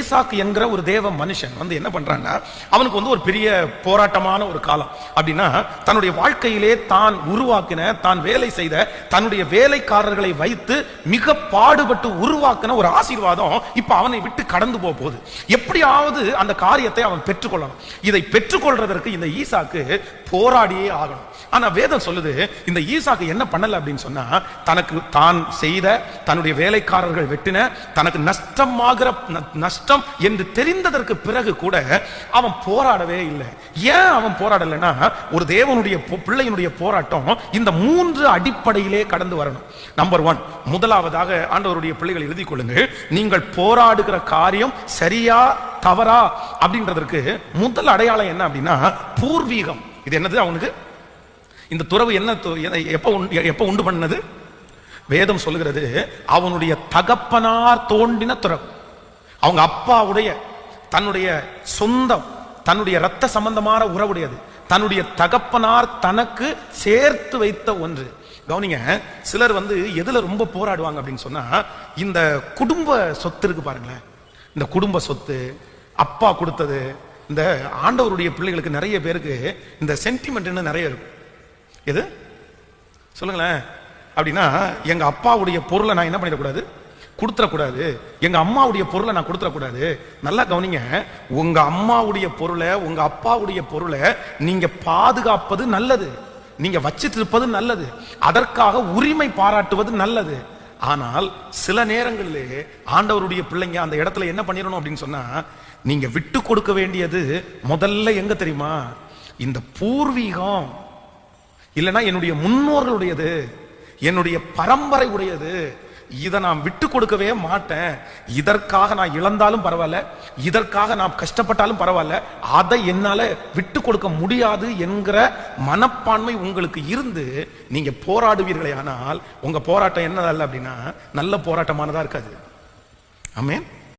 ஈசாக்கு என்கிற ஒரு தேவ மனுஷன் வந்து என்ன பண்றான்னா, அவனுக்கு வந்து ஒரு பெரிய போராட்டமான ஒரு காலம். அப்படின்னா தன்னுடைய வாழ்க்கையிலே தான் உருவாக்கின, தான் வேலை செய்த தன்னுடைய வேலைக்காரர்களை வைத்து மிக பாடுபட்டு உருவாக்கின ஒரு ஆசீர்வாதம் இப்ப அவனை விட்டு கடந்து போகுது. எப்படியாவது அந்த காரியத்தை அவன் பெற்றுக்கொள்ளணும். இதை பெற்றுக்கொள்றதற்கு இந்த ஈசாக்கு போராடியே ஆகணும். ஆனா வேதம் சொல்லுது, இந்த ஈசாக்கு என்ன பண்ணல அப்படின்னு சொன்னா, தனக்கு தான் செய்த தன்னுடைய வேலைக்காரர்கள் வெட்டின தனக்கு நஷ்டம் என்று தெரிந்ததற்கு பிறகு கூட அவன் போராடவே இல்லை. ஏன் அவன் போராடலைன்னா, ஒரு தேவனுடைய பிள்ளையினுடைய போராட்டம் இந்த 3 அடிப்படையிலே கடந்து வரணும். நம்பர் 1, முதலாவதாக ஆண்டவருடைய பிள்ளைகள் எழுதி கொள்ளுங்கள், நீங்கள் போராடுகிற காரியம் சரியா தவறா அப்படின்றதற்கு முதல் அடையாளம் என்ன அப்படின்னா பூர்வீகம். இது என்னது? அவனுக்கு இந்த துறவு என்ன எப்ப உண்டு பண்ணது? வேதம் சொல்லுகிறது, அவனுடைய தகப்பனார் தோண்டின துறவு. அவங்க அப்பாவுடைய தன்னுடைய சொந்தம், தன்னுடைய இரத்த சம்பந்தமான உறவுடையது, தன்னுடைய தகப்பனார் தனக்கு சேர்த்து வைத்த ஒன்று. கவனிங்க, சிலர் வந்து எதுல ரொம்ப போராடுவாங்க அப்படின்னு சொன்னா, இந்த குடும்ப சொத்து இருக்கு பாருங்களேன். இந்த குடும்ப சொத்து அப்பா கொடுத்தது. இந்த ஆண்டவருடைய பிள்ளைகளுக்கு நிறைய பேருக்கு இந்த சென்டிமெண்ட் நிறைய இருக்கும். எது சொல்லுங்களேன்? அப்படின்னா எங்க அப்பாவுடைய பொருளை நான் என்ன பண்ணிடக்கூடாது, கொடுத்துடக்கூடாது. எங்க அம்மாவுடைய பொருளை நான் கொடுத்துடக்கூடாது. நல்லா கவனிங்க, உங்க அம்மாவுடைய பொருளை, உங்க அப்பாவுடைய பொருளை நீங்க பாதுகாப்பது நல்லது, நீங்க வச்சிட்டு இருப்பது நல்லது, அதற்காக உரிமை பாராட்டுவது நல்லது. ஆனால் சில நேரங்களிலே ஆண்டவருடைய பிள்ளைங்க அந்த இடத்துல என்ன பண்ணிடணும் அப்படின்னு சொன்னா, நீங்க விட்டு கொடுக்க வேண்டியது முதல்ல எங்க தெரியுமா? இந்த பூர்வீகம், இல்லைன்னா என்னுடைய முன்னோர்களுடையது, என்னுடைய பரம்பரை உடையது. இதை நான் விட்டு கொடுக்கவே மாட்டேன். இதற்காக நான் இழந்தாலும் பரவாயில்ல, இதற்காக நான் கஷ்டப்பட்டாலும் பரவாயில்ல, அதை என்னால விட்டு கொடுக்க முடியாது என்கிற மனப்பான்மை உங்களுக்கு இருந்து நீங்க போராடுவீர்களே, ஆனால் உங்க போராட்டம் என்னதல்ல அப்படின்னா நல்ல போராட்டமானதா இருக்காது. ஆமென்.